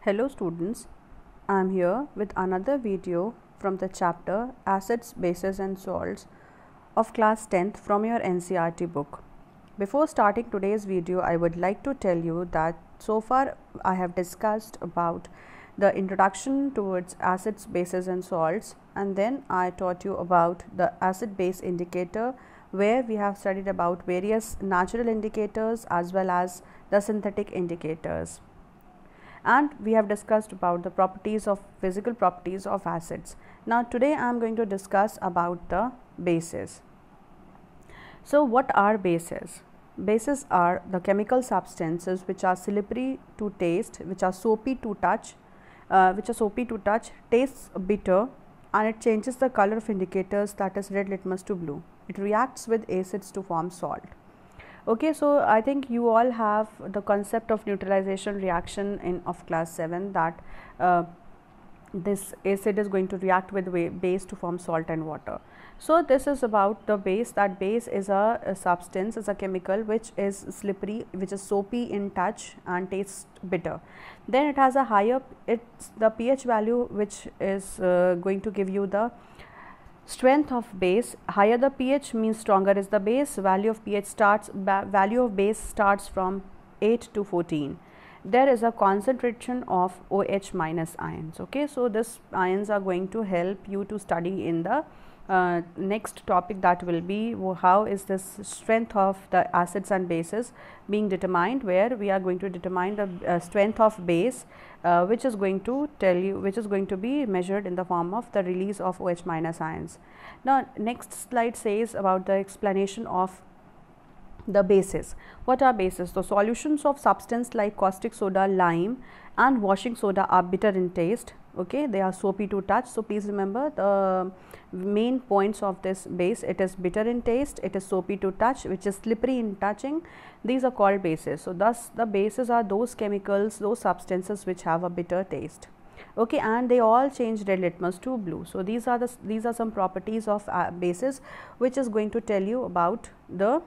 Hello students, I am here with another video from the chapter Acids, Bases and Salts of class 10th from your NCERT book. Before starting today's video, I would like to tell you that so far I have discussed about the introduction towards acids, bases and salts, and then I taught you about the acid base indicator, where we have studied about various natural indicators as well as the synthetic indicators. And we have discussed about the physical properties of acids. Now today I am going to discuss about the bases. So what are bases? Bases are the chemical substances which are slippery to taste, which are soapy to touch, tastes bitter, and it changes the color of indicators, that is red litmus to blue. It reacts with acids to form salt. Okay, so I think you all have the concept of neutralization reaction of class 7, that this acid is going to react with base to form salt and water. So this is about the base. That base is a substance, is a chemical which is slippery, which is soapy in touch and tastes bitter. Then it has a higher, it's the pH value which is going to give you the strength of base. Higher the pH means stronger is the base. Value of base starts from 8 to 14. There is a concentration of OH minus ions. Okay, so this ions are going to help you to study in the next topic, that will be how is this strength of the acids and bases being determined, where we are going to determine the strength of base, which is going to be measured in the form of the release of OH minus ions. Now next slide says about the explanation of the bases. What are bases? So solutions of substance like caustic soda, lime and washing soda are bitter in taste. Okay, they are soapy to touch. So please remember the main points of this base. It is bitter in taste, it is soapy to touch, which is slippery in touching. These are called bases. So thus the bases are those chemicals, those substances which have a bitter taste. Okay, and they all change red litmus to blue. So these are some properties of bases, which is going to tell you about the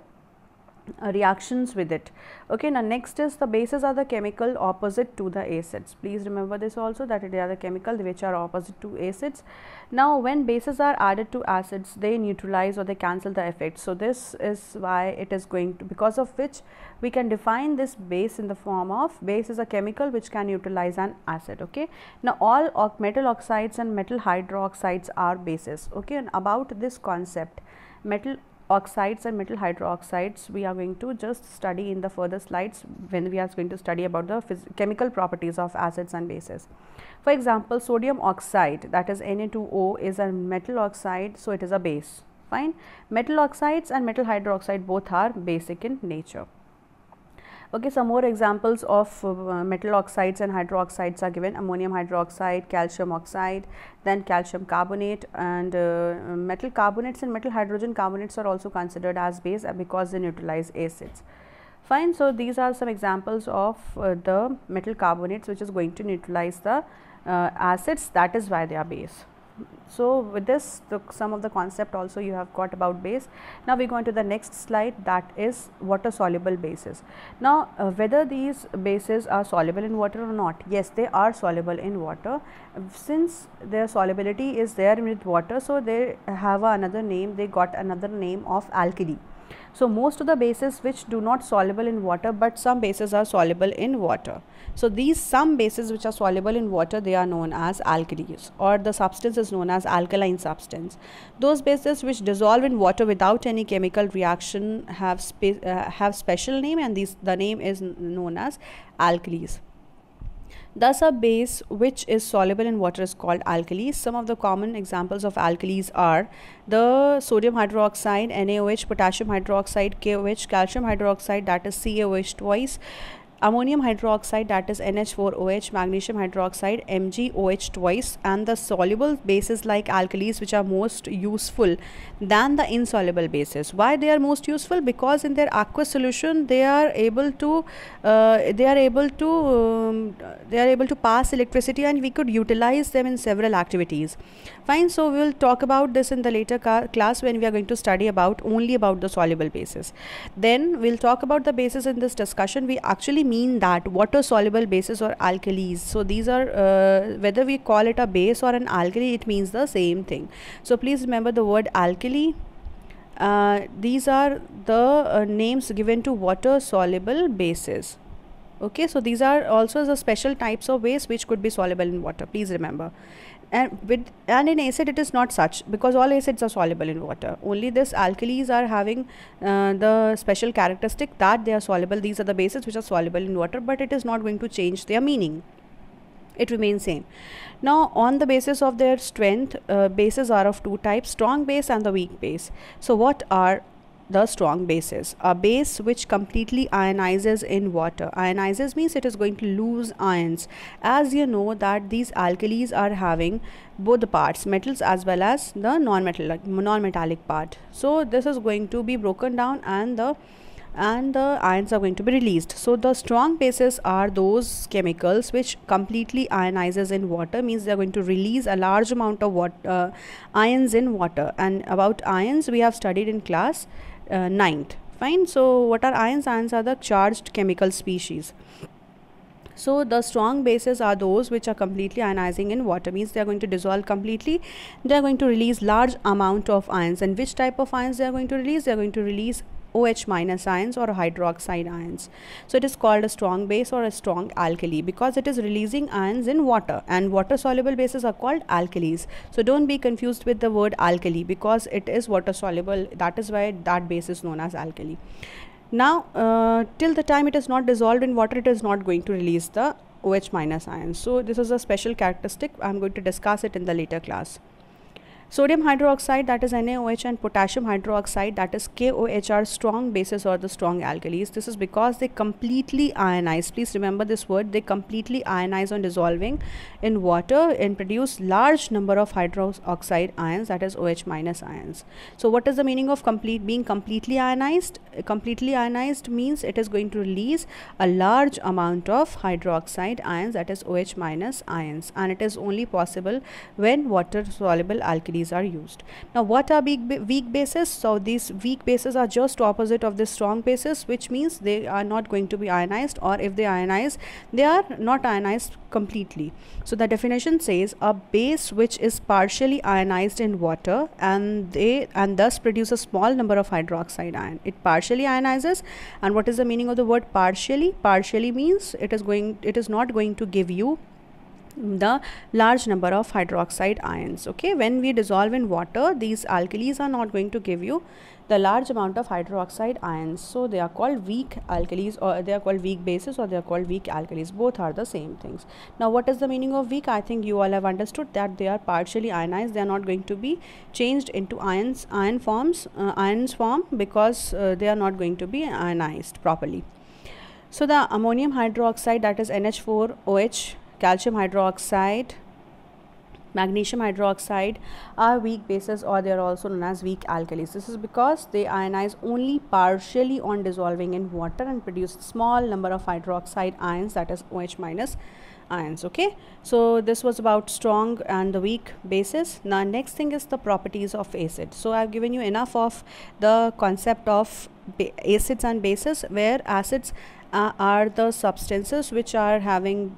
reactions with it. Okay, now next is the bases are the chemical opposite to the acids. Please remember this also, that they are the chemical which are opposite to acids. Now when bases are added to acids, they neutralize or they cancel the effect. So this is why it is going to, because of which we can define this base in the form of base is a chemical which can neutralize an acid. Okay, now all metal oxides and metal hydroxides are bases. Okay, and about this concept, metal oxides and metal hydroxides, we are going to just study in the further slides when we are going to study about the chemical properties of acids and bases. For example, sodium oxide, that is Na2O, is a metal oxide, so it is a base. Fine. Metal oxides and metal hydroxide both are basic in nature. Okay, some more examples of metal oxides and hydroxides are given: ammonium hydroxide, calcium oxide, then calcium carbonate, and metal carbonates and metal hydrogen carbonates are also considered as base because they neutralize acids. Fine. So these are some examples of the metal carbonates which is going to neutralize the acids, that is why they are base. So with this, some of the concept also you have got about base. Now we go on to the next slide, that is water soluble bases. Now whether these bases are soluble in water or not, yes, they are soluble in water. Since their solubility is there with water, so they have another name, they got another name of alkali. So most of the bases which do not soluble in water, but some bases are soluble in water. So these some bases which are soluble in water, they are known as alkalis, or the substance is known as alkaline substance. Those bases which dissolve in water without any chemical reaction have special name, and the name is known as alkalis. Thus a base which is soluble in water is called alkali. Some of the common examples of alkalis are the sodium hydroxide, NaOH, potassium hydroxide, KOH, calcium hydroxide, that is CaOH twice, ammonium hydroxide, that is NH4OH, magnesium hydroxide, MgOH twice, and the soluble bases like alkalis which are most useful than the insoluble bases. Why they are most useful? Because in their aqueous solution they are able to pass electricity, and we could utilize them in several activities. Fine. So we will talk about this in the later class when we are going to study only about the soluble bases. Then we will talk about the bases in this discussion. We actually mean that water soluble bases or alkalis. So these are whether we call it a base or an alkali, it means the same thing. So please remember the word alkali. These are the names given to water soluble bases. Okay, so these are also the special types of base which could be soluble in water, please remember. And in acid it is not such, because all acids are soluble in water. Only this alkalis are having the special characteristic that they are soluble. These are the bases which are soluble in water, but it is not going to change their meaning. It remains same. Now on the basis of their strength, bases are of two types, strong base and the weak base. So what are the strong bases? A base which completely ionizes in water. Ionizes means it is going to lose ions. As you know that these alkalis are having both the parts, metals as well as the non-metallic part. So this is going to be broken down and the ions are going to be released. So the strong bases are those chemicals which completely ionizes in water, means they are going to release a large amount of ions in water. And about ions we have studied in class 9th. Fine. So what are ions? Ions are the charged chemical species. So the strong bases are those which are completely ionizing in water, means they are going to dissolve completely. They are going to release large amount of ions. And which type of ions they are going to release? They are going to release OH minus ions or hydroxide ions. So it is called a strong base or a strong alkali because it is releasing ions in water, and water soluble bases are called alkalis. So don't be confused with the word alkali because it is water soluble. That is why that base is known as alkali. Now till the time it is not dissolved in water, it is not going to release the OH minus ions. So this is a special characteristic. I am going to discuss it in the later class. Sodium hydroxide, that is NaOH, and potassium hydroxide, that is KOH, are strong bases or the strong alkalis. This is because they completely ionize. Please remember this word. They completely ionize on dissolving in water and produce large number of hydroxide ions, that is OH minus ions. So what is the meaning of being completely ionized? Completely ionized means it is going to release a large amount of hydroxide ions, that is OH minus ions, and it is only possible when water soluble alkalis are used. Now what are weak bases? So these weak bases are just opposite of the strong bases, which means they are not going to be ionized, or if they ionize, they are not ionized completely. So the definition says a base which is partially ionized in water and thus produce a small number of hydroxide ion. It partially ionizes. And what is the meaning of the word partially? Partially means it is not going to give you the large number of hydroxide ions. Okay, when we dissolve in water, these alkalis are not going to give you the large amount of hydroxide ions. So they are called weak alkalis, or they are called weak bases, or they are called weak alkalis. Both are the same things. Now what is the meaning of weak? I think you all have understood that they are partially ionized. They are not going to be changed into ions form because they are not going to be ionized properly. So the ammonium hydroxide, that is NH4OH, calcium hydroxide, magnesium hydroxide are weak bases, or they are also known as weak alkalis. This is because they ionize only partially on dissolving in water and produce small number of hydroxide ions, that is OH minus ions. Okay, so this was about strong and the weak bases. Now next thing is the properties of acid. So I have given you enough of the concept of acids and bases, where acids are the substances which are having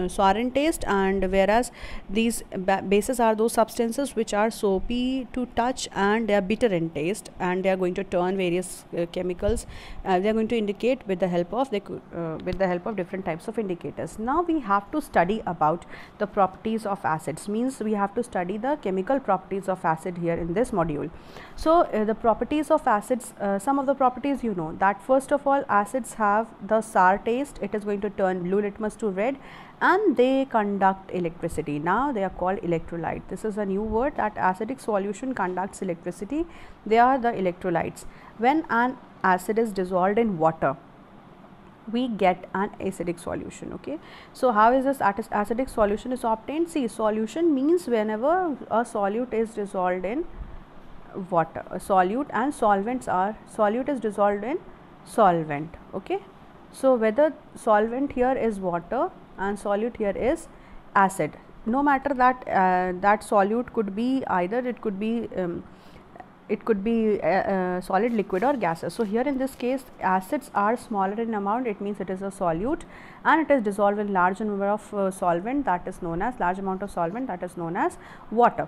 sour in taste, and whereas these bases are those substances which are soapy to touch and they are bitter in taste, and they are going to turn various chemicals. They are going to indicate with the help of different types of indicators. Now we have to study about the properties of acids, means we have to study the chemical properties of acid here in this module. So the properties of acids, some of the properties you know that first of all, acids have the sour taste. It is going to turn blue litmus to red, and they conduct electricity. Now they are called electrolyte. This is a new word, that acidic solution conducts electricity. They are the electrolytes. When an acid is dissolved in water, we get an acidic solution. Okay, so how is this acidic solution is obtained? See, solution means whenever a solute is dissolved in water, a solute and solvents are, solute is dissolved in solvent. Okay, so whether solvent here is water and solute here is acid, no matter that that solute could be either, it could be it could be solid, liquid or gases. So here in this case acids are smaller in amount, it means it is a solute and it is dissolved in large number of solvent, that is known as large amount of solvent, that is known as water.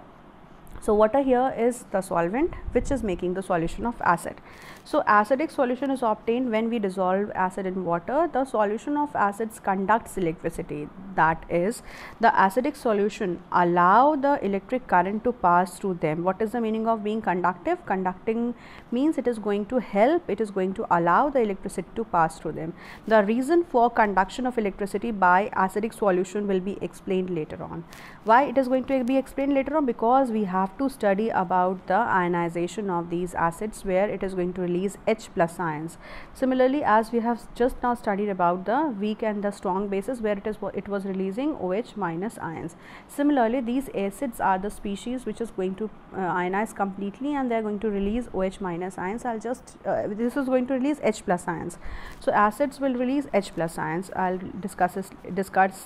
So water here is the solvent which is making the solution of acid. So acidic solution is obtained when we dissolve acid in water. The solution of acids conducts electricity, that is the acidic solution allow the electric current to pass through them. What is the meaning of being conductive? Conducting means it is going to help, it is going to allow the electricity to pass through them. The reason for conduction of electricity by acidic solution will be explained later on. Why it is going to be explained later on? Because we have to study about the ionization of these acids where it is going to release H plus ions. Similarly, as we have just now studied about the weak and the strong bases where it was releasing OH minus ions. Similarly, these acids are the species which is going to ionize completely and they are going to release OH minus ions. I'll just this is going to release H plus ions. So acids will release H plus ions. I'll discuss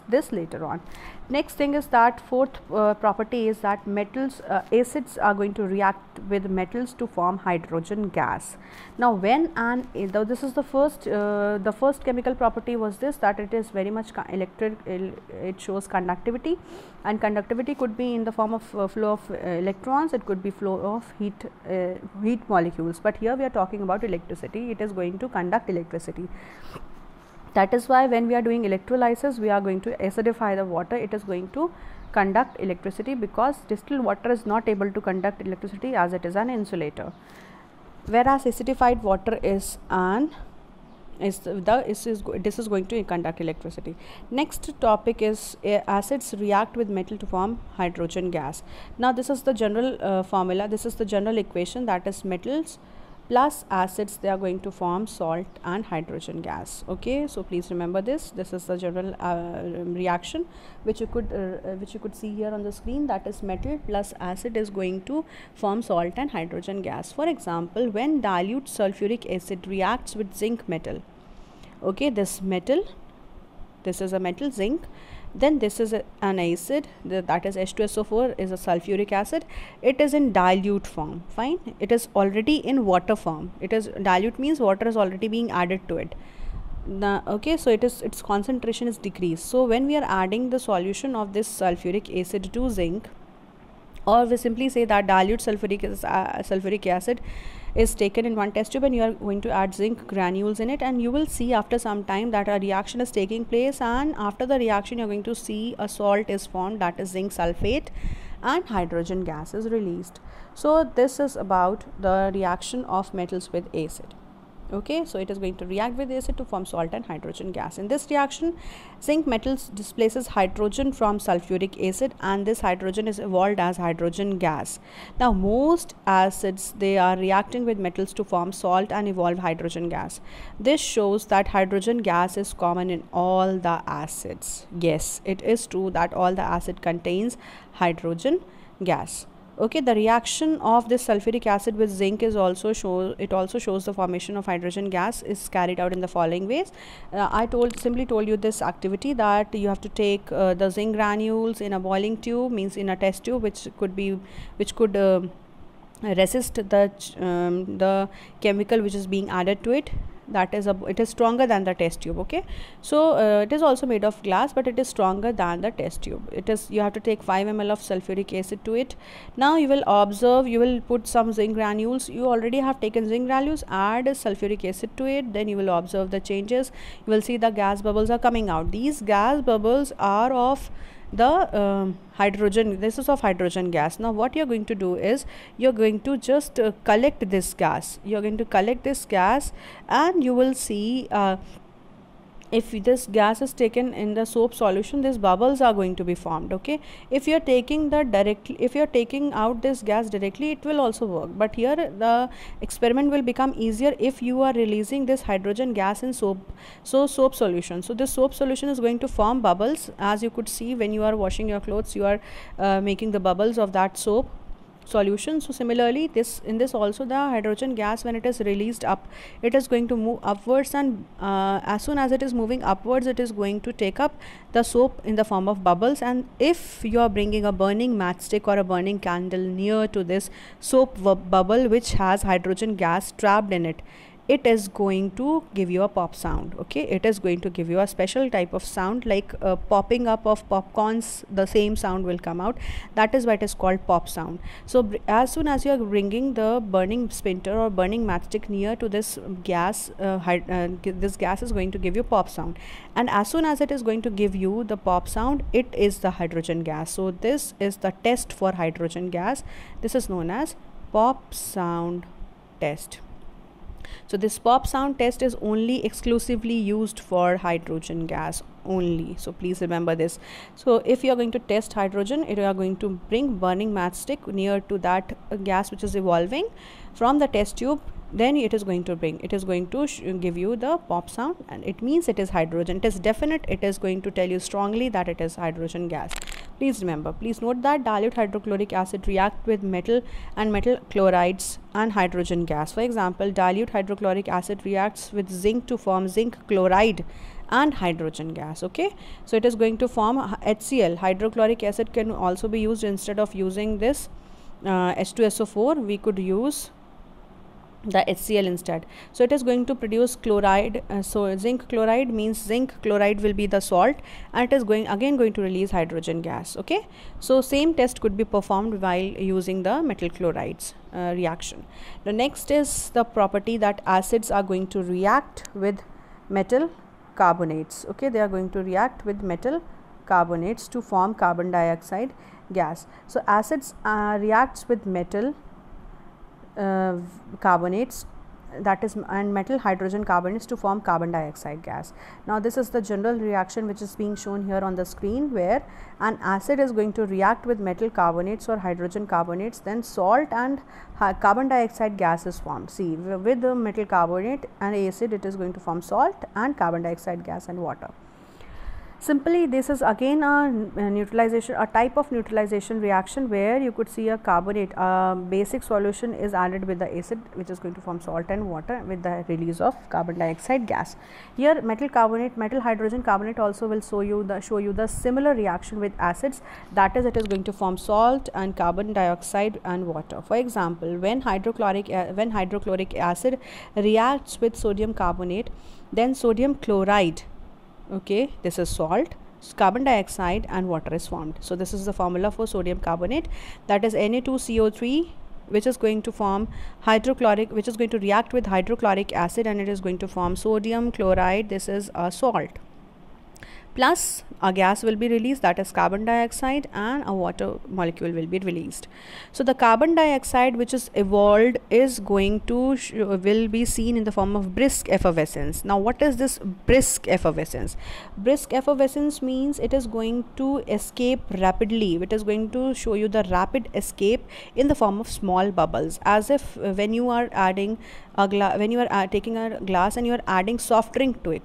this later on. Next thing is that fourth property is that metals acids are going to react with metals to form hydrogen gas. Now when this is the first chemical property was this, that it is very much electric, it shows conductivity, and conductivity could be in the form of flow of electrons, it could be flow of heat molecules, but here we are talking about electricity, it is going to conduct electricity. That is why when we are doing electrolysis, we are going to acidify the water, it is going to conduct electricity, because distilled water is not able to conduct electricity as it is an insulator, whereas acidified water is this is going to conduct electricity. Next topic is acids react with metal to form hydrogen gas. Now this is the general formula, this is the general equation, that is metals plus acids, they are going to form salt and hydrogen gas. Okay, so please remember this is the general reaction which you could see here on the screen, that is metal plus acid is going to form salt and hydrogen gas. For example, when dilute sulfuric acid reacts with zinc metal, okay, this is a metal, zinc, then this is an acid, that is H2SO4 is a sulfuric acid, it is in dilute form, fine, it is already in water form, it is dilute means water is already being added to it. Okay, so its concentration is decreased. So when we are adding the solution of this sulfuric acid to zinc, or we simply say that dilute sulfuric acid is taken in one test tube and you are going to add zinc granules in it, and you will see after some time that a reaction is taking place, and after the reaction you are going to see a salt is formed, that is zinc sulfate, and hydrogen gas is released. So this is about the reaction of metals with acid. Okay, so it is going to react with acid to form salt and hydrogen gas. In this reaction, zinc metals displaces hydrogen from sulfuric acid, and this hydrogen is evolved as hydrogen gas. Now most acids, they are reacting with metals to form salt and evolve hydrogen gas. This shows that hydrogen gas is common in all the acids. Yes, it is true that all the acid contains hydrogen gas. Okay, the reaction of this sulfuric acid with zinc is also shows the formation of hydrogen gas is carried out in the following ways. I simply told you this activity, that you have to take the zinc granules in a boiling tube, means in a test tube which could resist the chemical which is being added to it, that is it is stronger than the test tube. Okay, so it is also made of glass, but it is stronger than the test tube. You have to take 5 ml of sulfuric acid to it. Now you will observe, you will put some zinc granules, you already have taken zinc granules, add sulfuric acid to it, then you will observe the changes, you will see the gas bubbles are coming out. These gas bubbles are of the hydrogen, this is of hydrogen gas. Now what you're going to do is, you're going to just collect this gas, and you will see if this gas is taken in the soap solution, these bubbles are going to be formed. Okay, if you're taking out this gas directly, it will also work, but here the experiment will become easier if you are releasing this hydrogen gas in soap solution. So this soap solution is going to form bubbles, as you could see when you are washing your clothes, you are making the bubbles of that soap. solution. So similarly, in this also, the hydrogen gas, when it is released up, it is going to move upwards, and as soon as it is moving upwards, it is going to take up the soap in the form of bubbles. And if you are bringing a burning matchstick or a burning candle near to this soap bubble which has hydrogen gas trapped in it, it is going to give you a pop sound. Okay, it is going to give you a special type of sound, like popping up of popcorns. The same sound will come out. That is why it is called pop sound. So as soon as you are bringing the burning splinter or burning matchstick near to this gas, this gas is going to give you pop sound. And as soon as it is going to give you the pop sound, it is the hydrogen gas. So this is the test for hydrogen gas. This is known as pop sound test. So this pop sound test is only exclusively used for hydrogen gas only. So please remember this. So if you are going to test hydrogen, you are going to bring burning matchstick near to that gas which is evolving from the test tube. Then it is going to give you the pop sound, and it means it is hydrogen. It is definite. It is going to tell you strongly that it is hydrogen gas. Please remember, please note that dilute hydrochloric acid react with metal and metal chlorides and hydrogen gas. For example, dilute hydrochloric acid reacts with zinc to form zinc chloride and hydrogen gas. Okay, so it is going to form HCl. Hydrochloric acid can also be used instead of using this H2SO4. We could use the HCl instead. So it is going to produce chloride. So zinc chloride means zinc chloride will be the salt, and it is going to release hydrogen gas. Okay, so same test could be performed while using the metal chlorides reaction. The next is the property that acids are going to react with metal carbonates. Okay, they are going to react with metal carbonates to form carbon dioxide gas. So acids reacts with metal carbonates, that is, and metal hydrogen carbonates to form carbon dioxide gas. Now this is the general reaction which is being shown here on the screen, where an acid is going to react with metal carbonates or hydrogen carbonates, then salt and carbon dioxide gas is formed. See, with the metal carbonate and acid, it is going to form salt and carbon dioxide gas and water. Simply, this is again a type of neutralization reaction where you could see a carbonate, basic solution is added with the acid, which is going to form salt and water with the release of carbon dioxide gas. Here metal hydrogen carbonate also will show you the similar reaction with acids, that is, it is going to form salt and carbon dioxide and water. For example, when hydrochloric acid reacts with sodium carbonate, then sodium chloride, okay, this is salt, carbon dioxide and water is formed. So this is the formula for sodium carbonate, that is Na2CO3, which is going to form which is going to react with hydrochloric acid, and it is going to form sodium chloride. This is a salt. Plus a gas will be released, that is carbon dioxide, and a water molecule will be released. So the carbon dioxide which is evolved is going to will be seen in the form of brisk effervescence. Now what is this brisk effervescence? Brisk effervescence means it is going to escape rapidly. It is going to show you the rapid escape in the form of small bubbles, as if when you are adding taking a glass and you are adding soft drink to it.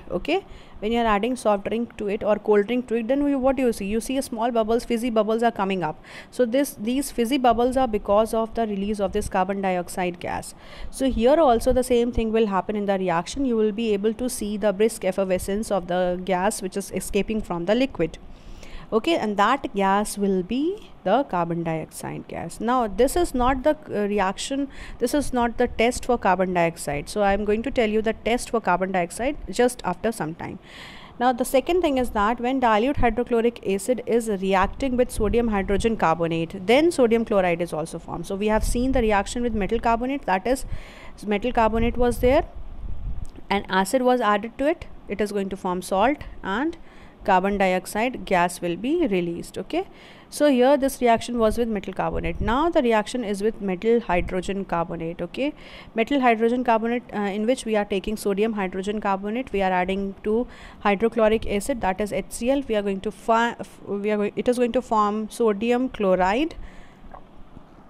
Okay, when you are adding soft drink to it or cold drink to it, then what do you see? You see a small bubbles, fizzy bubbles are coming up. So these fizzy bubbles are because of the release of this carbon dioxide gas. So here also the same thing will happen in the reaction. You will be able to see the brisk effervescence of the gas which is escaping from the liquid. Okay, and that gas will be the carbon dioxide gas. Now this is not the reaction, this is not the test for carbon dioxide. So I am going to tell you the test for carbon dioxide just after some time. Now the second thing is that when dilute hydrochloric acid is reacting with sodium hydrogen carbonate, then sodium chloride is also formed. So we have seen the reaction with metal carbonate, that is, metal carbonate was there and acid was added to it. It is going to form salt and carbon dioxide gas will be released. Okay, so here this reaction was with metal carbonate. Now the reaction is with metal hydrogen carbonate. Okay, metal hydrogen carbonate, in which we are taking sodium hydrogen carbonate, we are adding to hydrochloric acid, that is HCl. We are going to it is going to form sodium chloride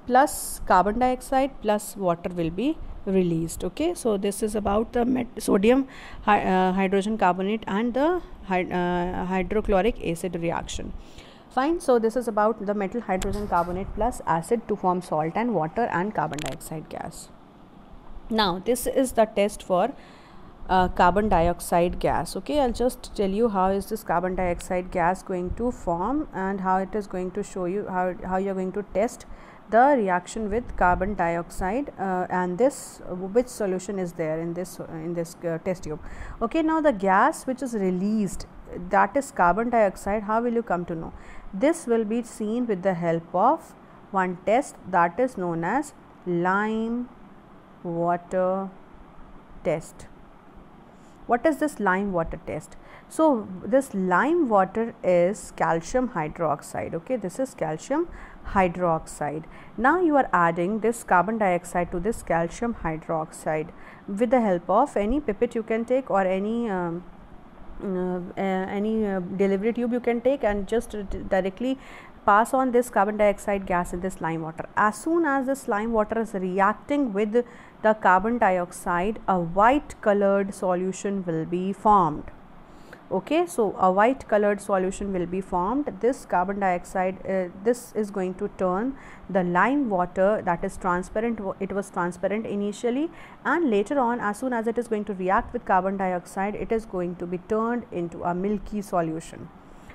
plus carbon dioxide plus water will be released. Okay, so this is about the sodium hydrogen carbonate and the hydrochloric acid reaction. Fine. So this is about the metal hydrogen carbonate plus acid to form salt and water and carbon dioxide gas. Now this is the test for carbon dioxide gas. Okay, I'll just tell you how is this carbon dioxide gas going to form and how it is going to show you how you're going to test the reaction with carbon dioxide and this which solution is there in this test tube. Okay, now the gas which is released, that is carbon dioxide. How will you come to know? This will be seen with the help of one test that is known as lime water test. What is this lime water test? So this lime water is calcium hydroxide. Okay, this is calcium hydroxide. Now you are adding this carbon dioxide to this calcium hydroxide with the help of any pipette you can take or any delivery tube you can take, and just directly pass on this carbon dioxide gas in this lime water. As soon as this lime water is reacting with the carbon dioxide, a white colored solution will be formed. Okay, so a white colored solution will be formed. This carbon dioxide, this is going to turn the lime water that is transparent. It was transparent initially, and later on, as soon as it is going to react with carbon dioxide, it is going to be turned into a milky solution.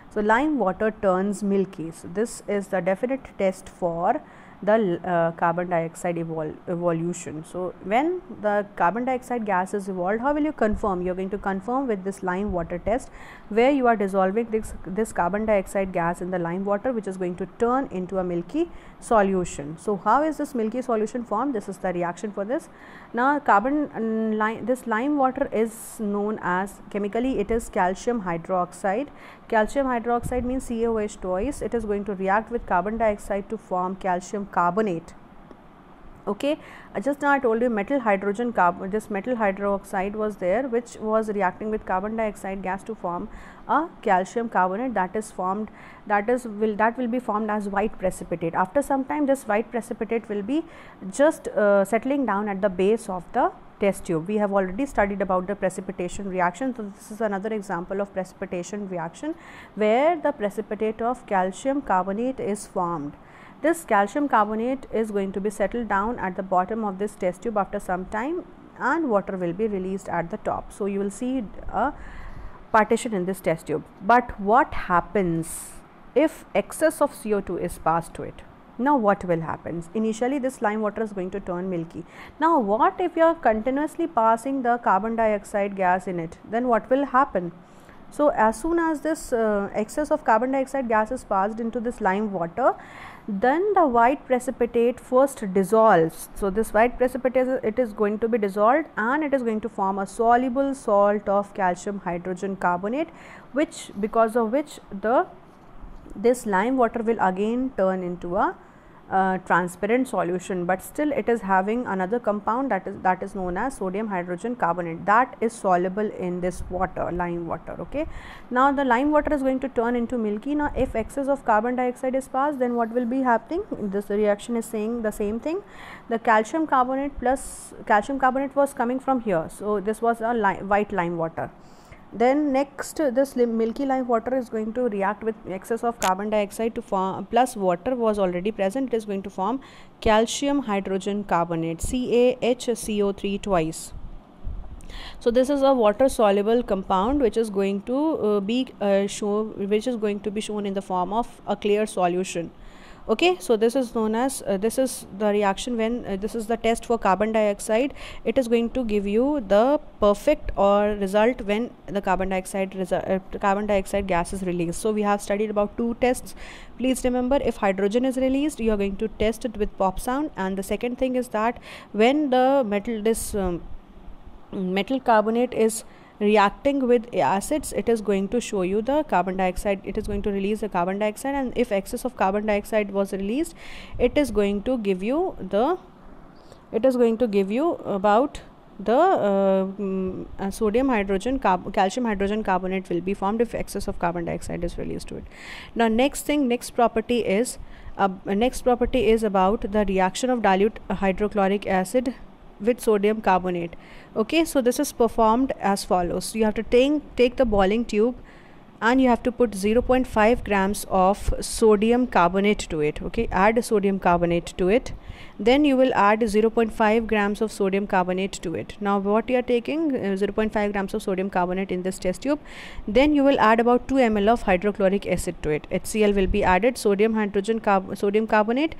So lime water turns milky. So this is the definite test for the carbon dioxide evolution. So when the carbon dioxide gas is evolved, how will you confirm? You are going to confirm with this lime water test, where you are dissolving this carbon dioxide gas in the lime water, which is going to turn into a milky solution. So how is this milky solution formed? This is the reaction for this. Now this lime water is known as, chemically it is calcium hydroxide. Calcium hydroxide means CaOH twice. It is going to react with carbon dioxide to form calcium carbonate. Okay, just now I told you metal hydrogen this metal hydroxide was there, which was reacting with carbon dioxide gas to form a calcium carbonate that is formed, that will be formed as white precipitate. After some time, this white precipitate will be just settling down at the base of the test tube. We have already studied about the precipitation reaction. So this is another example of precipitation reaction where the precipitate of calcium carbonate is formed. This calcium carbonate is going to be settled down at the bottom of this test tube after some time, and water will be released at the top. So you will see a partition in this test tube. But what happens if excess of CO2 is passed to it? Now what will happen? Initially this lime water is going to turn milky. Now what if you are continuously passing the carbon dioxide gas in it? Then what will happen? So as soon as this excess of carbon dioxide gas is passed into this lime water, then the white precipitate first dissolves. So this white precipitate, it is going to be dissolved and it is going to form a soluble salt of calcium hydrogen carbonate, because of which this lime water will again turn into a transparent solution, but still it is having another compound that is known as sodium hydrogen carbonate, that is soluble in this water, lime water. Okay, now the lime water is going to turn into milky. Now if excess of carbon dioxide is passed, then what will be happening? This reaction is saying the same thing. The calcium carbonate was coming from here, so this was a white lime water. Then next, this milky lime water is going to react with excess of carbon dioxide to form, plus water was already present, it is going to form calcium hydrogen carbonate, CaHCO3 twice. So this is a water soluble compound which is going to be shown in the form of a clear solution. Okay, so this is known as this is the reaction when this is the test for carbon dioxide. It is going to give you the perfect or result when the carbon dioxide gas is released. So we have studied about two tests. Please remember, if hydrogen is released, you are going to test it with pop sound, and the second thing is that when the metal carbonate is reacting with acids, it is going to show you the carbon dioxide, it is going to release the carbon dioxide, and if excess of carbon dioxide was released, it is going to give you about the calcium hydrogen carbonate will be formed if excess of carbon dioxide is released to it. Now next property is about the reaction of dilute hydrochloric acid with sodium carbonate. Okay, so this is performed as follows. You have to take the boiling tube and you have to put 0.5 grams of sodium carbonate to it. Okay, add sodium carbonate to it. Then you will add 0.5 grams of sodium carbonate to it. Now what you are taking, 0.5 grams of sodium carbonate in this test tube. Then you will add about 2 ml of hydrochloric acid to it. HCl will be added, sodium carbonate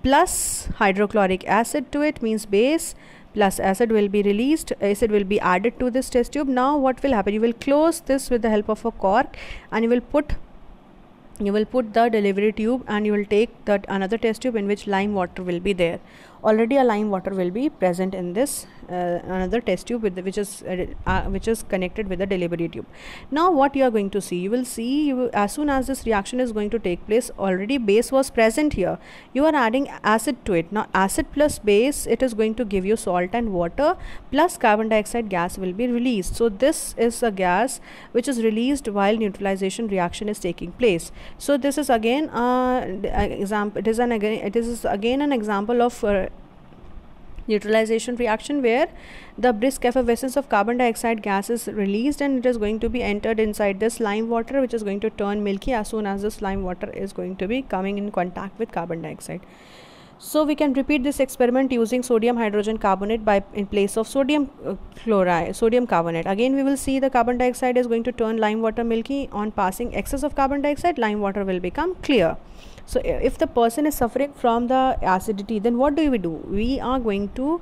plus hydrochloric acid to it, means base, plus acid will be released, acid will be added to this test tube. Now what will happen, you will close this with the help of a cork, and you will put the delivery tube, and you will take that another test tube in which lime water will be there. Already a lime water will be present in this another test tube with which is connected with the delivery tube. Now what you are going to see, you will see, as soon as this reaction is going to take place, already base was present here, you are adding acid to it. Now acid plus base, it is going to give you salt and water, plus carbon dioxide gas will be released. So this is a gas which is released while neutralization reaction is taking place. So this is again example, it is again an example of neutralization reaction where the brisk effervescence of carbon dioxide gas is released, and it is going to be entered inside this lime water, which is going to turn milky as soon as this lime water is going to be coming in contact with carbon dioxide. So we can repeat this experiment using sodium hydrogen carbonate in place of sodium carbonate. Again we will see the carbon dioxide is going to turn lime water milky. On passing excess of carbon dioxide, lime water will become clear. So if the person is suffering from the acidity, then what do? We are going to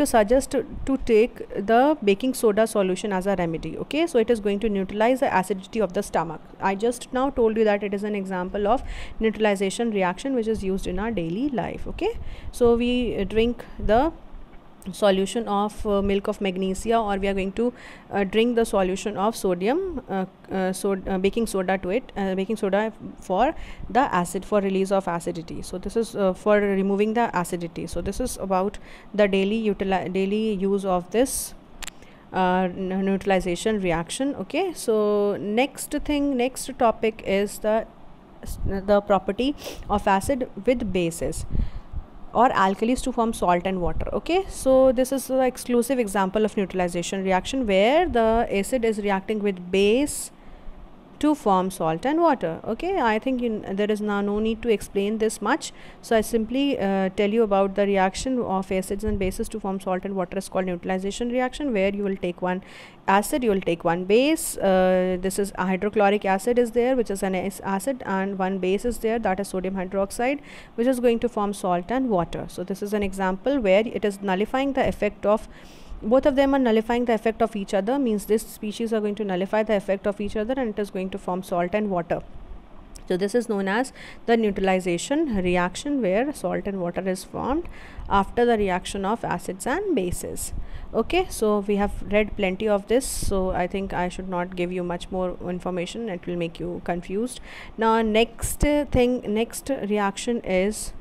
suggest to take the baking soda solution as a remedy. Okay, so it is going to neutralize the acidity of the stomach. I just now told you that it is an example of neutralization reaction which is used in our daily life. Okay, so we drink the solution of milk of magnesia, or we are going to drink the solution of sodium baking soda to it, baking soda for the acid, for release of acidity. So this is for removing the acidity. So this is about the daily use of this neutralization reaction. Okay, so next topic is the property of acid with bases or alkalis to form salt and water. Okay, so this is the exclusive example of neutralization reaction where the acid is reacting with base to form salt and water. Okay, I think there is now no need to explain this much, so I simply tell you about the reaction of acids and bases to form salt and water is called neutralization reaction, where you will take one acid, you will take one base. This is hydrochloric acid is there, which is an acid, and one base is there, that is sodium hydroxide, which is going to form salt and water. So this is an example where it is nullifying the effect of both of them, are nullifying the effect of each other, means this species are going to nullify the effect of each other, and it is going to form salt and water. So this is known as the neutralization reaction, where salt and water is formed after the reaction of acids and bases. Okay, so we have read plenty of this, so I think I should not give you much more information, it will make you confused. Now next reaction is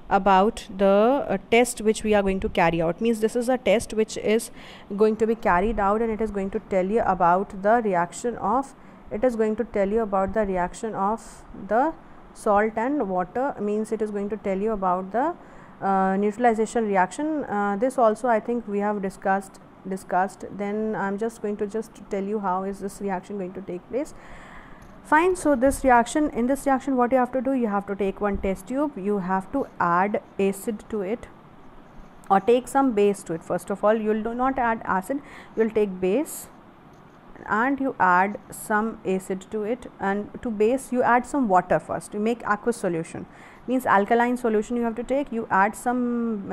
about the test which we are going to carry out, means this is a test which is going to be carried out, and it is going to tell you about the reaction of the salt and water, means it is going to tell you about the neutralization reaction. This also I think we have discussed. Then I am just going to tell you how is this reaction going to take place. Fine, so in this reaction what you have to do, you have to take one test tube, you have to add acid to it, or take some base to it. First of all, you will not add acid, you will take base and you add some acid to it, and to base you add some water first. You make aqueous solution, means alkaline solution you have to take. You add some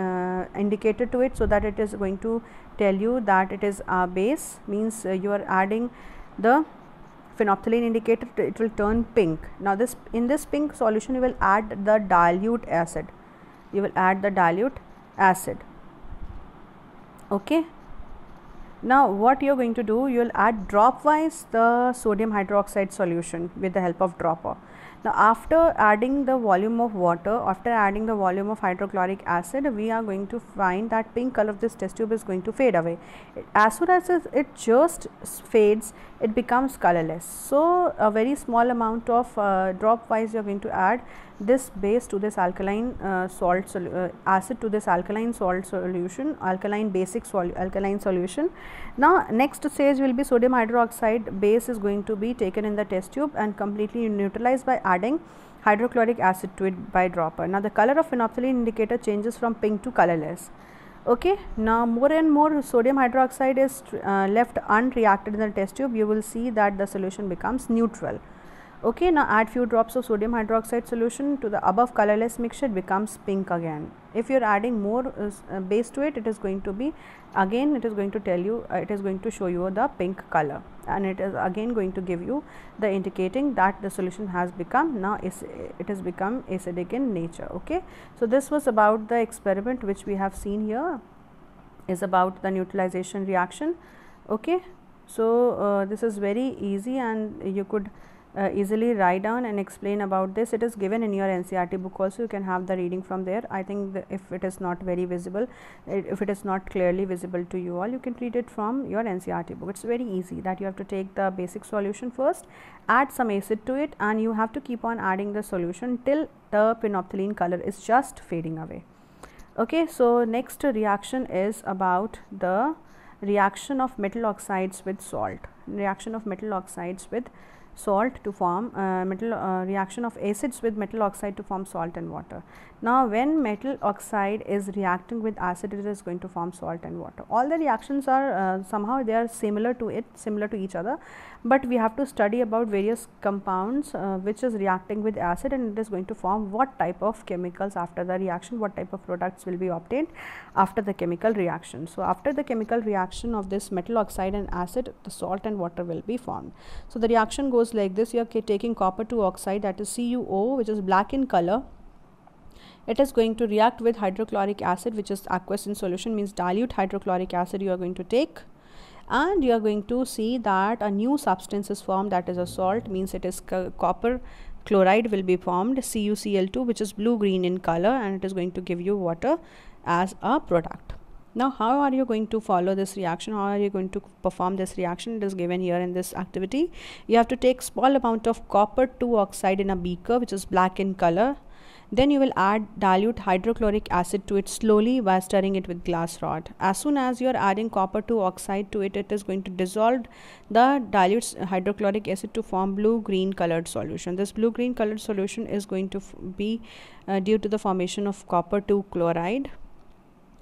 indicator to it, so that it is going to tell you that it is a base, means you are adding the phenolphthalein indicator, it will turn pink. Now in this pink solution you will add the dilute acid, okay. Now what you are going to do, you will add dropwise the sodium hydroxide solution with the help of dropper. Now after adding the volume of water, after adding the volume of hydrochloric acid, we are going to find that pink color of this test tube is going to fade away. As soon as it just fades, it becomes colorless. So a very small amount of dropwise you are going to add this base to this alkaline acid to this alkaline salt solution, alkaline solution, Now next stage will be sodium hydroxide base is going to be taken in the test tube and completely neutralized by adding hydrochloric acid to it by dropper. Now the color of phenolphthalein indicator changes from pink to colorless. Okay, now more and more sodium hydroxide is left unreacted in the test tube, you will see that the solution becomes neutral. Okay, now add few drops of sodium hydroxide solution to the above colorless mixture, it becomes pink again. If you are adding more base to it, it is going to be again, it is going to tell you, it is going to show you the pink color, and it is again going to give you the indicating that the solution has become, now it has become acidic in nature. Okay, so this was about the experiment which we have seen here, is about the neutralization reaction. Okay, so this is very easy and you could easily write down and explain about this. It is given in your NCERT book also, you can have the reading from there. I think if it is not very visible, if it is not clearly visible to you all, you can read it from your NCERT book. It's very easy that you have to take the basic solution first, add some acid to it, and you have to keep on adding the solution till the phenolphthalein color is just fading away. Okay, so next reaction is about the reaction of metal oxides with salt. Reaction of metal oxides with salt to form reaction of acids with metal oxide to form salt and water. Now when metal oxide is reacting with acid, it is going to form salt and water. All the reactions are somehow they are similar to each other, but we have to study about various compounds which is reacting with acid, and it is going to form what type of chemicals after the reaction, what type of products will be obtained after the chemical reaction. So after the chemical reaction of this metal oxide and acid, the salt and water will be formed. So the reaction goes like this. You are taking copper 2 oxide, that is CuO, which is black in color. It is going to react with hydrochloric acid, which is aqueous in solution, means dilute hydrochloric acid you are going to take, and you are going to see that a new substance is formed, that is a salt, means it is copper chloride will be formed, CuCl2, which is blue green in color, and it is going to give you water as a product. Now how are you going to follow this reaction, how are you going to perform this reaction? It is given here in this activity. You have to take small amount of copper 2 oxide in a beaker, which is black in color. Then you will add dilute hydrochloric acid to it slowly by stirring it with glass rod. As soon as you are adding copper 2 oxide to it, it is going to dissolve the dilute hydrochloric acid to form blue green colored solution. This blue green colored solution is going to be due to the formation of copper 2 chloride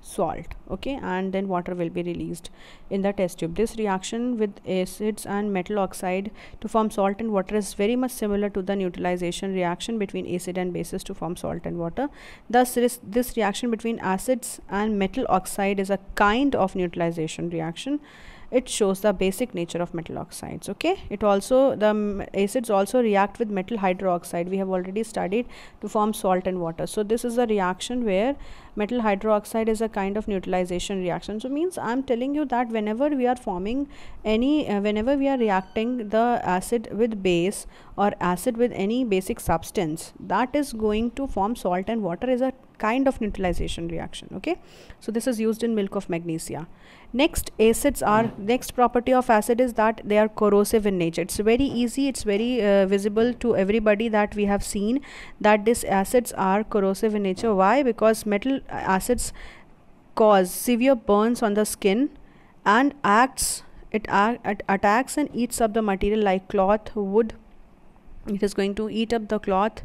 salt. Okay, and then water will be released in the test tube. This reaction with acids and metal oxide to form salt and water is very much similar to the neutralization reaction between acid and bases to form salt and water. Thus this reaction between acids and metal oxide is a kind of neutralization reaction. It shows the basic nature of metal oxides. Okay, it also, the acids also react with metal hydroxide, we have already studied, to form salt and water. So this is a reaction where metal hydroxide is a kind of neutralization reaction. So means I am telling you that whenever we are forming any whenever we are reacting the acid with base or acid with any basic substance, that is going to form salt and water, is a kind of neutralization reaction. Okay, so this is used in milk of magnesia. Next, acids are, next property of acid is that they are corrosive in nature. It's very easy, it's very visible to everybody that we have seen that these acids are corrosive in nature. Why? Because metal acids cause severe burns on the skin and it attacks and eats up the material like cloth, wood. It is going to eat up the cloth,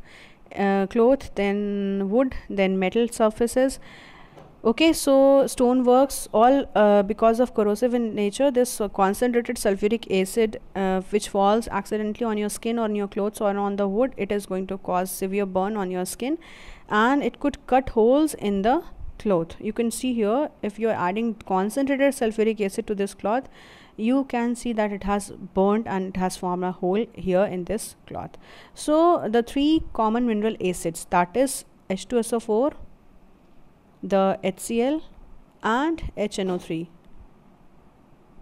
then wood, then metal surfaces. Okay, so stoneworks, all because of corrosive in nature. This concentrated sulfuric acid which falls accidentally on your skin or on your clothes or on the wood, it is going to cause severe burn on your skin, and it could cut holes in the cloth. You can see here, if you are adding concentrated sulfuric acid to this cloth, you can see that it has burnt and it has formed a hole here in this cloth. So the three common mineral acids, that is H2SO4, the HCl and HNO3.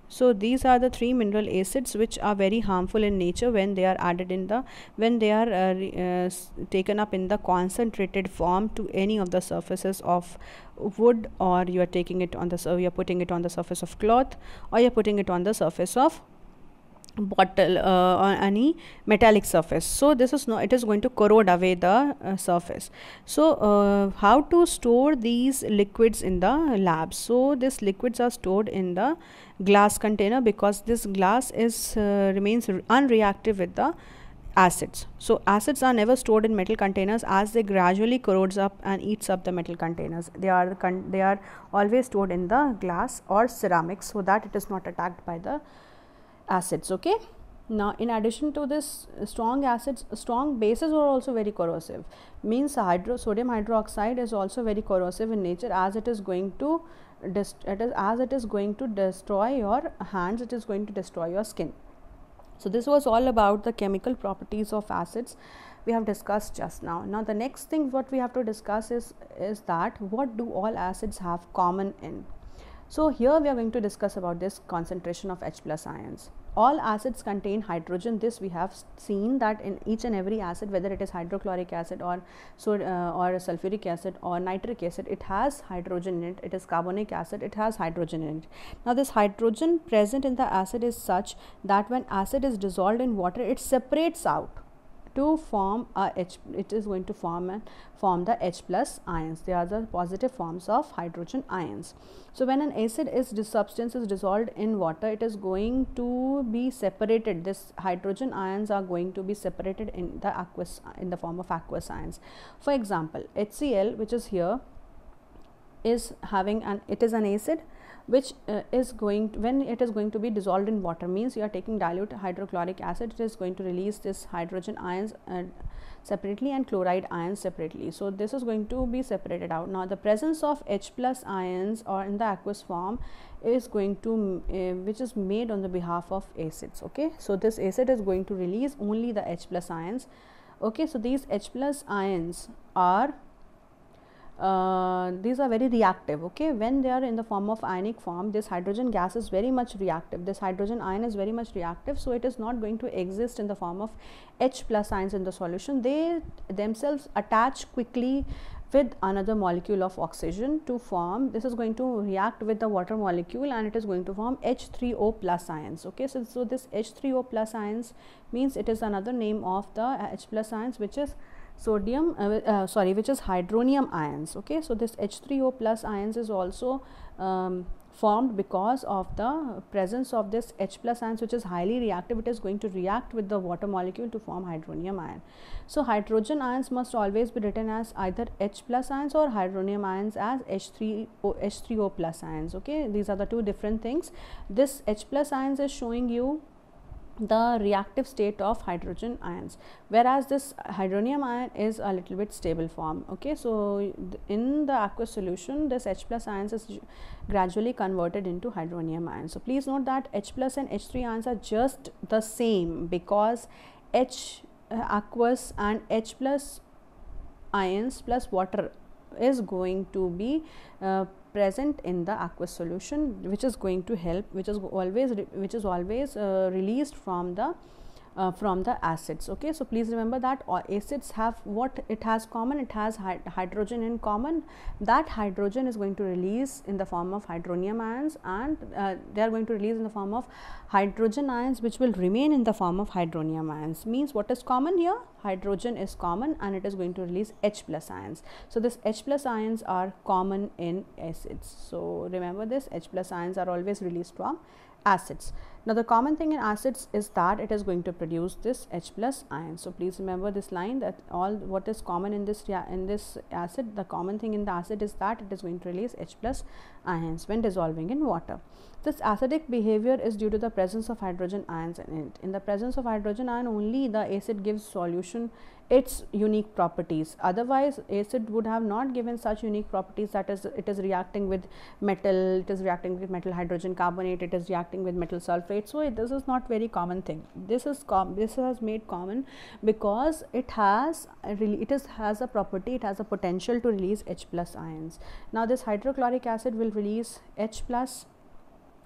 So these are the three mineral acids which are very harmful in nature when they are added in the, when they are taken up in the concentrated form to any of the surfaces of wood, or you are taking it on the, you are putting it on the surface of cloth, or you are putting it on the surface of bottle on any metallic surface. So this is not, it is going to corrode away the surface. So how to store these liquids in the lab? So these liquids are stored in the glass container, because this glass is remains unreactive with the acids. So acids are never stored in metal containers, as they gradually corrodes up and eats up the metal containers. They are always stored in the glass or ceramics, so that it is not attacked by the acids. Okay, now in addition to this strong acids, strong bases are also very corrosive. Means sodium hydroxide is also very corrosive in nature, as it is going to destroy your hands, it is going to destroy your skin. So this was all about the chemical properties of acids we have discussed just now. Now the next thing what we have to discuss is that what do all acids have common in? So here we are going to discuss about this concentration of H plus ions. All acids contain hydrogen. This we have seen that in each and every acid, whether it is hydrochloric acid or sulfuric acid or nitric acid, it has hydrogen in it. It is carbonic acid, it has hydrogen in it. Now this hydrogen present in the acid is such that when acid is dissolved in water, it separates out to form a H. It is going to form the H plus ions. They are the positive forms of hydrogen ions. So when an acid substance is dissolved in water, it is going to be separated. This hydrogen ions are going to be separated in the form of aqueous ions. For example, HCl, which is here, is having it is an acid which is going to, when it is going to be dissolved in water, means you are taking dilute hydrochloric acid, it is going to release this hydrogen ions separately and chloride ions separately. So this is going to be separated out. Now the presence of H plus ions or in the aqueous form is going to which is made on the behalf of acids. Okay, so this acid is going to release only the H plus ions. Okay, so these H plus ions are these are very reactive. Okay, when they are in the form of ionic form, this hydrogen gas is very much reactive, this hydrogen ion is very much reactive, so it is not going to exist in the form of H plus ions in the solution. They themselves attach quickly with another molecule of oxygen to form, this is going to react with the water molecule and it is going to form H3O plus ions. Okay, so this H3O plus ions means it is another name of the H plus ions, which is which is hydronium ions. Okay, so this H3O plus ions is also formed because of the presence of this H plus ions, which is highly reactive. It is going to react with the water molecule to form hydronium ion. So hydrogen ions must always be written as either H plus ions or hydronium ions as H3O plus ions. Okay, these are the two different things. This H plus ions is showing you the reactive state of hydrogen ions, whereas this hydronium ion is a little bit stable form. Okay, so in the aqueous solution, this H plus ions is gradually converted into hydronium ions. So please note that H plus and H3 ions are just the same, because H aqueous and H plus ions plus water is going to be present in the aqueous solution, which is going to help, which is always released from the acids. Okay, so please remember that all acids have what it has common, it has hydrogen in common. That hydrogen is going to release in the form of hydronium ions, and they are going to release in the form of hydrogen ions, which will remain in the form of hydronium ions. Means what is common here? Hydrogen is common and it is going to release H plus ions. So this H plus ions are common in acids. So remember this, H plus ions are always released from acids. Now the common thing in acids is that it is going to produce this H plus ion. So please remember this line, that all what is common in this acid, the common thing in the acid is that it is going to release H plus ions when dissolving in water. This acidic behavior is due to the presence of hydrogen ions in it. In the presence of hydrogen ion only, the acid gives solution its unique properties. Otherwise acid would have not given such unique properties, that is, it is reacting with metal, it is reacting with metal hydrogen carbonate, it is reacting with metal sulfate. So this is not very common thing. This has made common because it has a property, it has a potential to release H plus ions. Now this hydrochloric acid will release H plus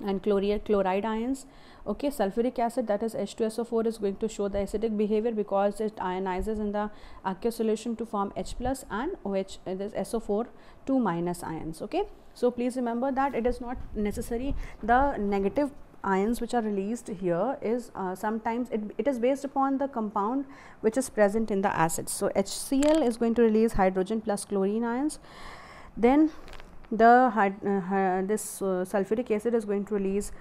and chloride ions. Okay, sulfuric acid, that is H2SO4, is going to show the acidic behavior because it ionizes in the aqueous solution to form H plus and OH, this SO4 2 minus ions. Okay, so please remember that it is not necessary the negative ions which are released here is sometimes it is based upon the compound which is present in the acids. So HCl is going to release hydrogen plus chlorine ions, then the sulfuric acid is going to release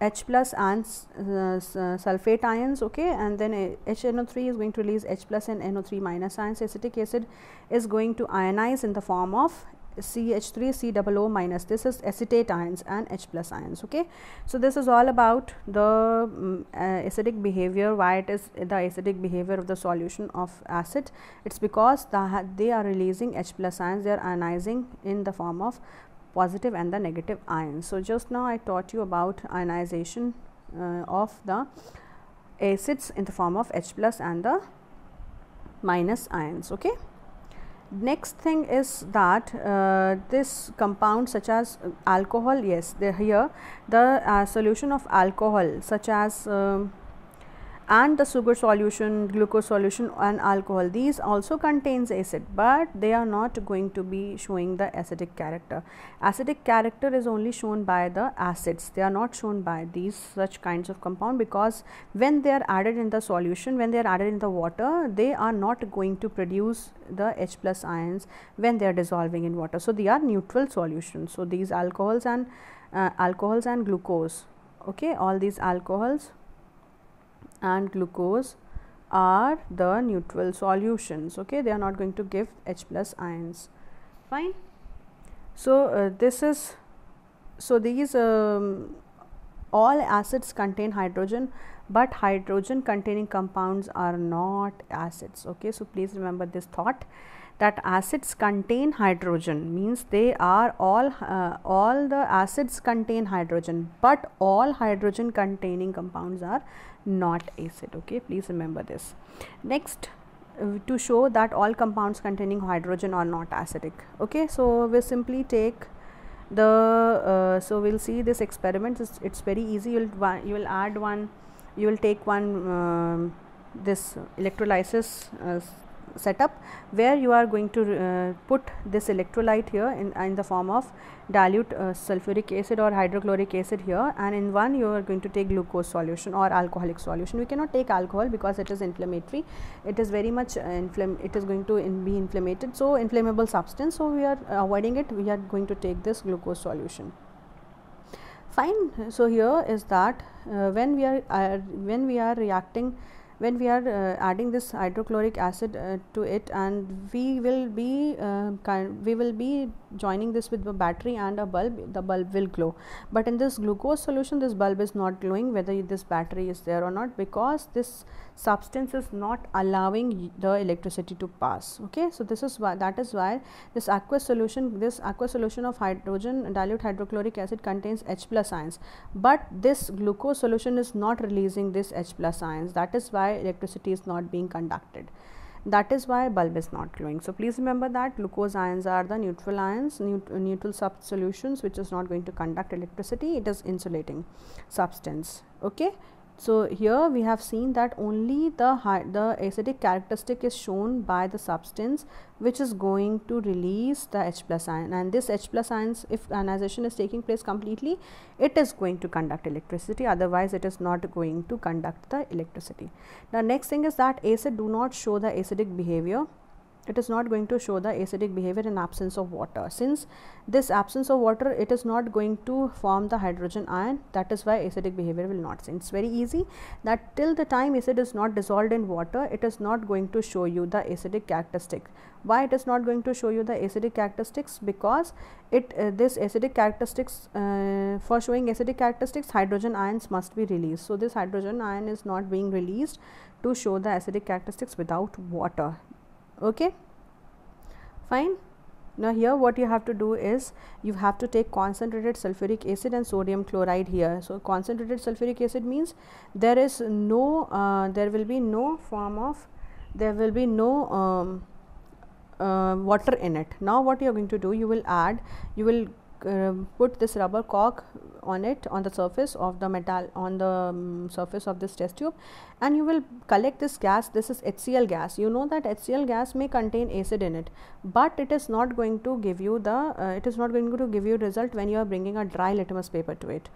H plus and sulfate ions, okay, and then HNO3 is going to release H plus and NO3 minus ions. Acetic acid is going to ionize in the form of CH3 COO minus. This is acetate ions and H plus ions, okay. So this is all about the acidic behavior, why it is the acidic behavior of the solution of acid. It's because they are releasing H plus ions, they are ionizing in the form of positive and the negative ions. So just now I taught you about ionization of the acids in the form of H plus and the minus ions, okay. Next thing is that this compound such as alcohol, yes, here the solution of alcohol such as and the sugar solution, glucose solution and alcohol, these also contains acid, but they are not going to be showing the acidic character. Acidic character is only shown by the acids, they are not shown by these such kinds of compound, because when they are added in the solution, when they are added in the water, they are not going to produce the H plus ions when they are dissolving in water. So they are neutral solutions. So these alcohols and glucose, okay, all these alcohols and glucose are the neutral solutions, okay, they are not going to give H plus ions, fine. So this is, so these all acids contain hydrogen, but hydrogen containing compounds are not acids, okay. So please remember this thought, that acids contain hydrogen means they are all the acids contain hydrogen, but all hydrogen containing compounds are not acid, okay, please remember this. Next, to show that all compounds containing hydrogen are not acidic, okay. So we simply take the so we'll see this experiment. It's very easy. You will add one, you will take one this electrolysis setup, where you are going to put this electrolyte here in the form of dilute sulfuric acid or hydrochloric acid here, and in one you are going to take glucose solution or alcoholic solution. We cannot take alcohol because it is inflammatory, it is very much it is going to be inflamed, so inflammable substance, so we are avoiding it. We are going to take this glucose solution, fine. So here is that when we are reacting, when we are adding this hydrochloric acid to it, and we will be joining this with a battery and a bulb, the bulb will glow. But in this glucose solution, this bulb is not glowing whether this battery is there or not, because this substance is not allowing the electricity to pass, okay. So this is why, that is why this aqueous solution of hydrogen dilute hydrochloric acid contains H plus ions, but this glucose solution is not releasing this H plus ions. That is why electricity is not being conducted, that is why bulb is not glowing. So please remember that glucose ions are the neutral ions, neutral solutions which is not going to conduct electricity, it is insulating substance, okay. So here we have seen that only the acidic characteristic is shown by the substance which is going to release the H plus ion, and this H plus ions, if ionization is taking place completely, it is going to conduct electricity, otherwise it is not going to conduct the electricity. The next thing is that acid do not show the acidic behavior. It is not going to show the acidic behavior in absence of water. Since this absence of water, it is not going to form the hydrogen ion, that is why acidic behavior will not see. It's very easy that till the time acid is not dissolved in water, it is not going to show you the acidic characteristic. Why it is not going to show you the acidic characteristics? Because this acidic characteristics, for showing acidic characteristics, hydrogen ions must be released. So this hydrogen ion is not being released to show the acidic characteristics without water, okay, fine. Now here what you have to do is you have to take concentrated sulfuric acid and sodium chloride here. So concentrated sulfuric acid means there is no there will be no water in it. Now what you are going to do, you will put this rubber cork on it, on the surface of the metal, on the surface of this test tube, and you will collect this gas. This is HCl gas. You know that HCl gas may contain acid in it, but it is not going to give you result when you are bringing a dry litmus paper to it.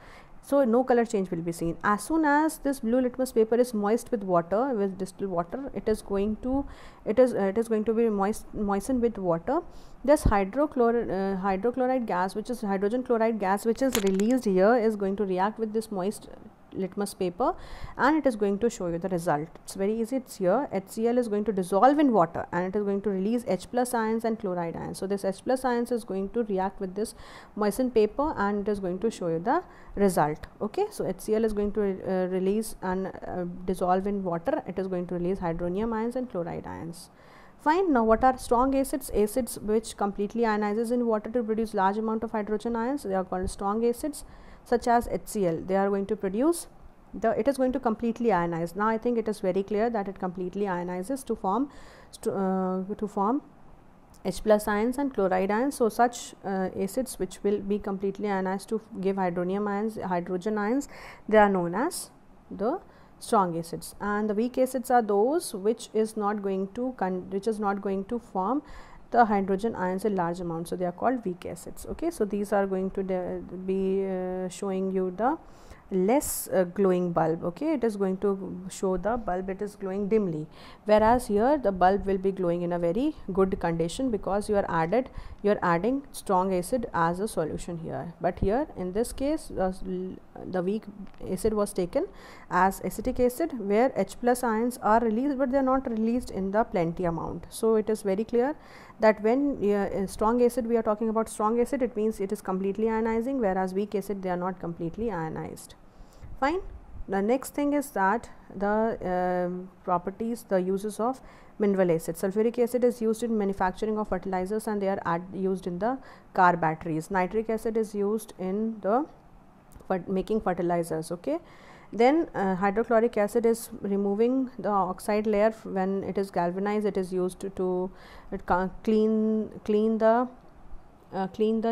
So no color change will be seen. As soon as this blue litmus paper is moist with water, with distilled water, it is going to be moistened with water. This hydrochloride gas, which is hydrogen chloride gas, which is released here, is going to react with this moist litmus paper, and it is going to show you the result. It's very easy. It's here. HCl is going to dissolve in water, and it is going to release H plus ions and chloride ions. So this H plus ions is going to react with this moistened paper, and it is going to show you the result. Okay, so HCl is going to release and dissolve in water. It is going to release hydronium ions and chloride ions. Fine. Now what are strong acids? Acids which completely ionizes in water to produce large amount of hydrogen ions, they are called strong acids, such as HCl. They are going to produce it is going to completely ionize. Now I think it is very clear that it completely ionizes to form H plus ions and chloride ions. So such acids which will be completely ionized to give hydronium ions, hydrogen ions, they are known as the strong acids. And the weak acids are those which is not going to form the hydrogen ions in large amounts. So they are called weak acids. Okay, so these are going to be showing you the less glowing bulb. Okay, it is going to show the bulb, it is glowing dimly, whereas here the bulb will be glowing in a very good condition, because you are adding strong acid as a solution here. But here in this case the weak acid was taken as acetic acid, where H plus ions are released, but they are not released in the plenty amount. So it is very clear that when in strong acid, we are talking about strong acid, it means it is completely ionizing, whereas weak acid, they are not completely ionized. Fine. The next thing is that the properties, the uses of mineral acid. Sulfuric acid is used in manufacturing of fertilizers, and they are used in the car batteries. Nitric acid is used in the making fertilizers. Okay. Then hydrochloric acid is removing the oxide layer. When it is galvanized, it is used to clean the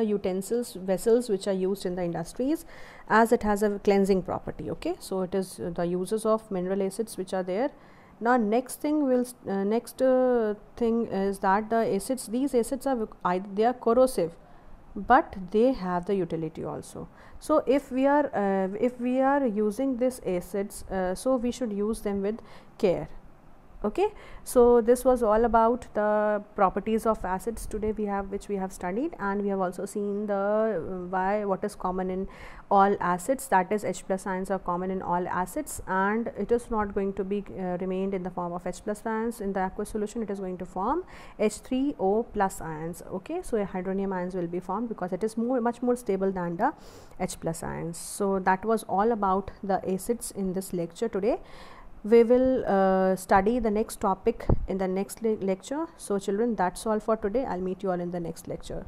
utensils, vessels which are used in the industries, as it has a cleansing property. Okay, so it is the uses of mineral acids which are there. Now next thing is that the acids, these acids they are corrosive, but they have the utility also. So if we are using these acids, so we should use them with care. Okay, so this was all about the properties of acids today which we have studied, and we have also seen the what is common in all acids, that is H plus ions are common in all acids, and it is not going to be remained in the form of H plus ions in the aqueous solution. It is going to form H3O plus ions. Okay, so hydronium ions will be formed because it is much more stable than the H plus ions. So that was all about the acids in this lecture today. We will study the next topic in the next lecture. So children, that's all for today. I'll meet you all in the next lecture.